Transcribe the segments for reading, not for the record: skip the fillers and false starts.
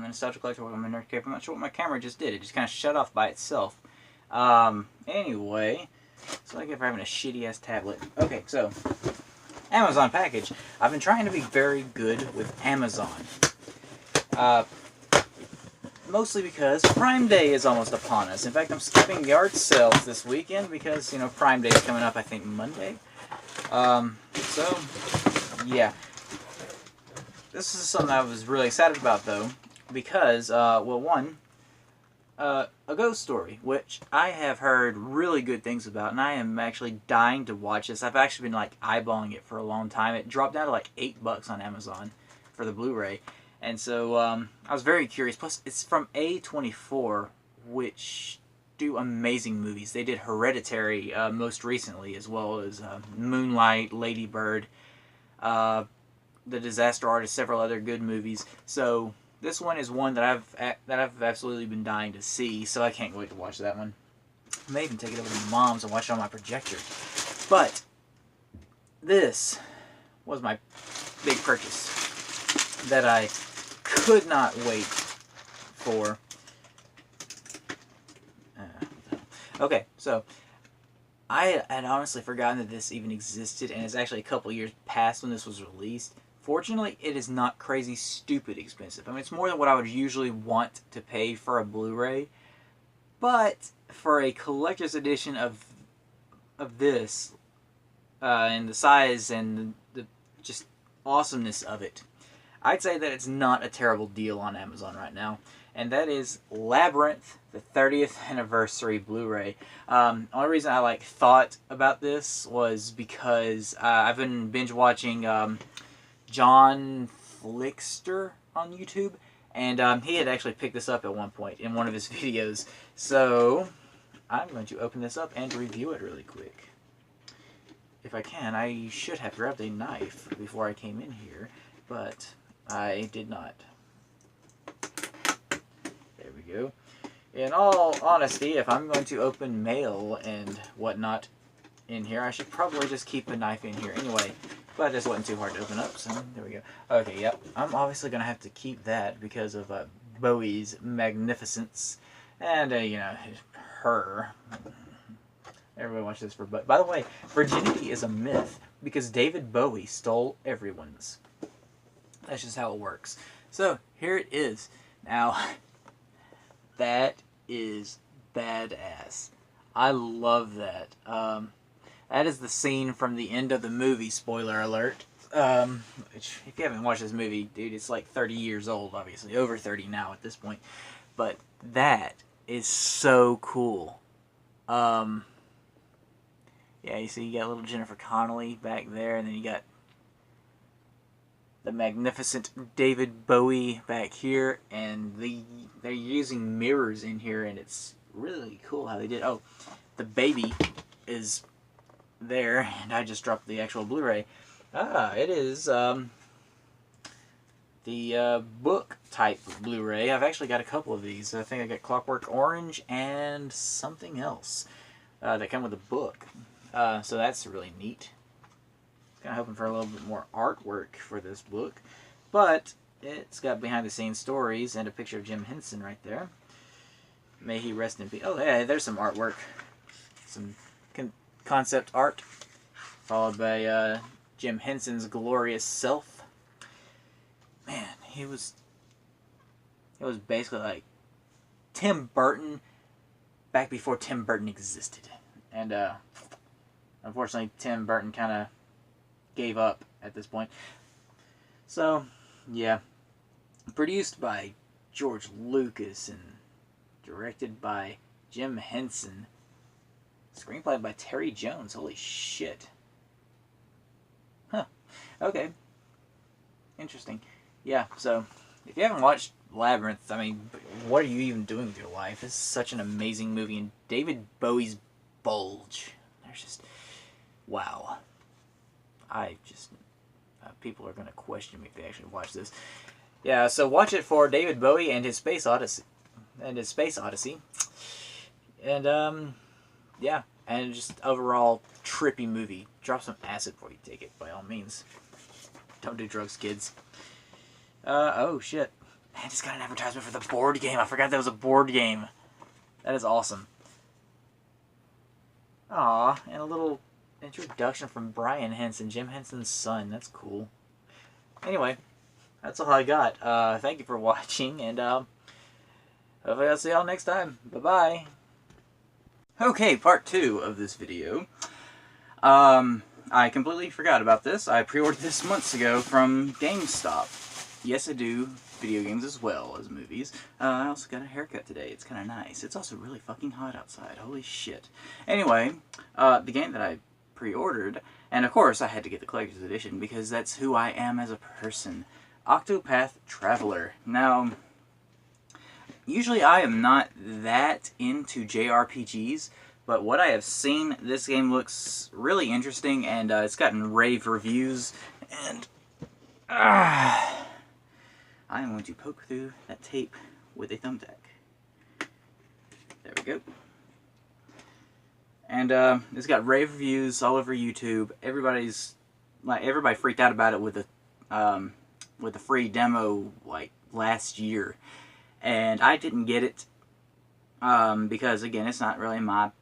a nostalgia collector, welcome to Nerd Cave. I'm not sure what my camera just did. It just kind of shut off by itself. Anyway, so I get for having a shitty-ass tablet. Okay, so, Amazon package. I've been trying to be very good with Amazon. Mostly because Prime Day is almost upon us. In fact, I'm skipping yard sales this weekend because, you know, Prime Day is coming up, I think, Monday. So, yeah. This is something I was really excited about, though, because, well, one, a ghost story, which I have heard really good things about, and I am actually dying to watch this. I've actually been, like, eyeballing it for a long time. It dropped down to, like, $8 on Amazon for the Blu-ray. And so, I was very curious. Plus, it's from A24, which do amazing movies. They did Hereditary most recently, as well as Moonlight, Lady Bird, The Disaster Artist, several other good movies. So, this one is one that I've absolutely been dying to see, so I can't wait to watch that one. I may even take it over to Mom's and watch it on my projector. But, this was my big purchase that I could not wait for. Okay, so I had honestly forgotten that this even existed, and it's actually a couple years past when this was released. Fortunately, it is not crazy stupid expensive. I mean, it's more than what I would usually want to pay for a Blu-ray, but for a collector's edition of this, and the size and the just awesomeness of it, I'd say that it's not a terrible deal on Amazon right now. And that is Labyrinth, the 30th anniversary Blu-ray. Only reason I thought about this was because I've been binge watching John Flickster on YouTube, and he had actually picked this up at one point in one of his videos. So I'm going to open this up and review it really quick. If I can, I should have grabbed a knife before I came in here, but I did not. There we go. In all honesty, if I'm going to open mail and whatnot in here, I should probably just keep a knife in here anyway. But this wasn't too hard to open up, so there we go. Okay, yep. I'm obviously going to have to keep that because of Bowie's magnificence. And, you know, her. Everybody watch this for... But by the way, virginity is a myth because David Bowie stole everyone's. That's just how it works. So, here it is. Now, that is badass. I love that. That is the scene from the end of the movie, spoiler alert. Which, if you haven't watched this movie, dude, it's like 30 years old, obviously. Over 30 now at this point. But that is so cool. Yeah, you see, you got little Jennifer Connelly back there, and then you got the magnificent David Bowie back here, and they're using mirrors in here, and it's really cool how they did. Oh, the baby is there, and I just dropped the actual Blu-ray. It is the book type Blu-ray. I've actually got a couple of these. I think I got Clockwork Orange and something else that come with a book. So that's really neat. Kind of hoping for a little bit more artwork for this book, but it's got behind-the-scenes stories and a picture of Jim Henson right there. May he rest in peace. Oh, yeah, there's some artwork, some concept art, followed by Jim Henson's glorious self. Man, he was basically like Tim Burton back before Tim Burton existed, and unfortunately, Tim Burton kind of gave up at this point. So, yeah. Produced by George Lucas and directed by Jim Henson. Screenplay by Terry Jones. Holy shit. Huh. Okay. Interesting. Yeah, so, if you haven't watched Labyrinth, I mean, what are you even doing with your life? This is such an amazing movie, and David Bowie's bulge. There's just... wow. People are going to question me if they actually watch this. Yeah, so watch it for David Bowie and his Space Odyssey. And yeah, and just overall trippy movie. Drop some acid before you take it, by all means. Don't do drugs, kids. Oh, shit. Man, just got an advertisement for the board game. I forgot that was a board game. That is awesome. Aw, and a little introduction from Brian Henson, Jim Henson's son. That's cool. Anyway, that's all I got. Thank you for watching, and hopefully I'll see y'all next time. Bye-bye. Okay, part 2 of this video. I completely forgot about this. I pre-ordered this months ago from GameStop. Yes, I do video games as well as movies. I also got a haircut today. It's kind of nice. It's also really fucking hot outside. Holy shit. Anyway, the game that I pre-ordered, and of course I had to get the collector's edition because that's who I am as a person. Octopath Traveler. Now, usually I am not that into JRPGs, but what I have seen, this game looks really interesting, and it's gotten rave reviews, and I am going to poke through that tape with a thumbtack. There we go. And it's got rave reviews all over YouTube. Everybody freaked out about it with the free demo like last year, and I didn't get it because again, it's not really my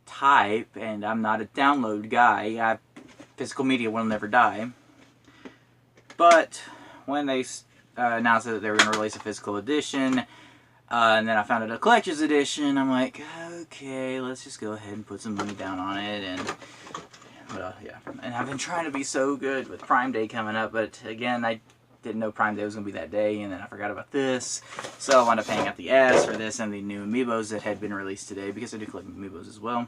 type, and I'm not a download guy. Physical media will never die. But when they announced that they were going to release a physical edition, and then I found it a collector's edition, I'm like, okay, let's just go ahead and put some money down on it, and well, yeah. And I've been trying to be so good with Prime Day coming up, but again, I didn't know Prime Day was going to be that day, and then I forgot about this, so I wound up paying out the ass for this and the new amiibos that had been released today, because I do collect amiibos as well.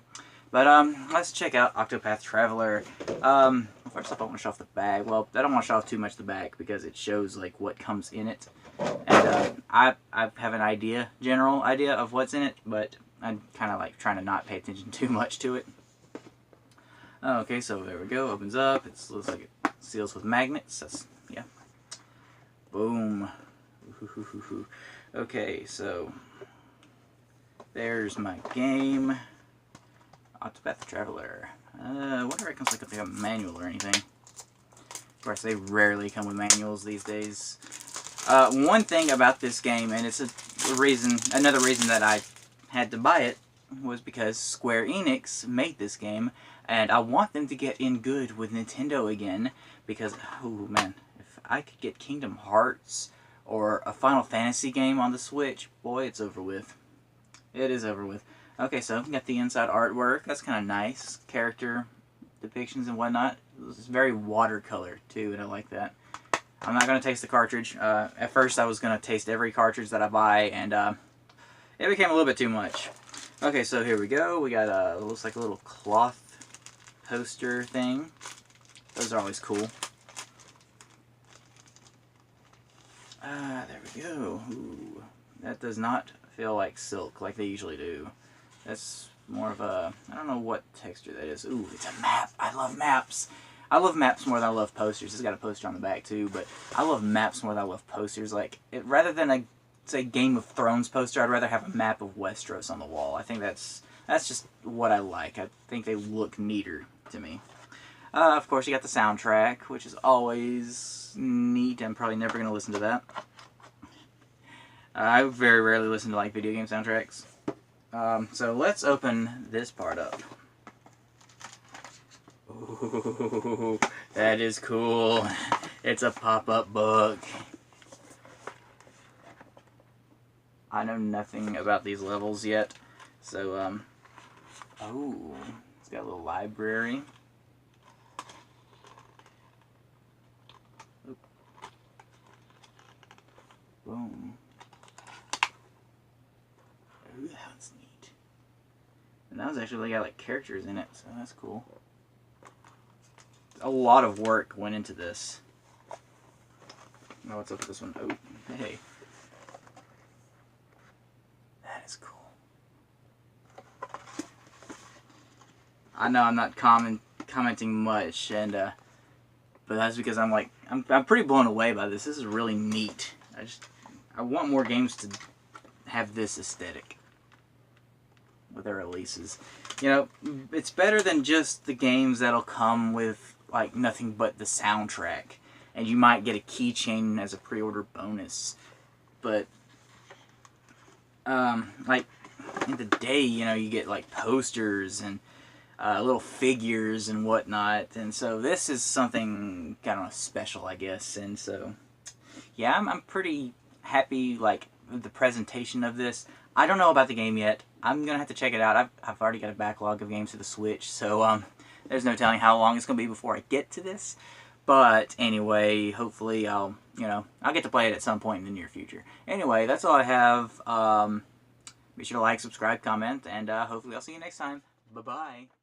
But let's check out Octopath Traveler. First off, I want to show off the bag. Well, I don't want to show off too much the bag because it shows like what comes in it. And I have an general idea of what's in it, but I'm kind of like trying to not pay attention too much to it. Okay, so there we go. Opens up. It looks like it seals with magnets. That's, yeah. Boom. Okay, so there's my game. Octopath Traveler. I wonder if it comes like a manual or anything. Of course, they rarely come with manuals these days. One thing about this game, and it's another reason that I had to buy it, was because Square Enix made this game, and I want them to get in good with Nintendo again, because, oh man, if I could get Kingdom Hearts or a Final Fantasy game on the Switch, boy, it's over with. It is over with. Okay, so we got the inside artwork. That's kind of nice. Character depictions and whatnot. It's very watercolor too, and I like that. I'm not going to taste the cartridge. At first I was going to taste every cartridge that I buy, and it became a little bit too much. Okay, so here we go. We got it looks like a little cloth poster thing. Those are always cool. There we go. Ooh, that does not feel like silk like they usually do. That's more of a, I don't know what texture that is. Ooh, it's a map. I love maps. I love maps more than I love posters. It's got a poster on the back too, but I love maps more than I love posters. Like, rather than a, say, Game of Thrones poster, I'd rather have a map of Westeros on the wall. I think that's just what I like. I think they look neater to me. Of course, you got the soundtrack, which is always neat. I'm probably never going to listen to that. I very rarely listen to like video game soundtracks. So let's open this part up. Ooh, that is cool. It's a pop-up book. I know nothing about these levels yet, so oh, it's got a little library. Oop. Boom. Ooh, that's neat. And that was actually got like characters in it, so that's cool. A lot of work went into this. Oh, what's up with this one? Oh, hey. That is cool. I know I'm not commenting much, and but that's because I'm pretty blown away by this. This is really neat. I want more games to have this aesthetic with their releases. You know, it's better than just the games that'll come with like nothing but the soundtrack, and you might get a keychain as a pre-order bonus. but like in the day, you know, you get like posters and little figures and whatnot, and so this is something kind of special, I guess. And so yeah, I'm pretty happy like with the presentation of this. I don't know about the game yet. I'm gonna have to check it out. I've already got a backlog of games for the Switch, so there's no telling how long it's gonna be before I get to this. But anyway, hopefully I'll get to play it at some point in the near future. Anyway, that's all I have. Be sure to like, subscribe, comment, and hopefully I'll see you next time. Bye-bye.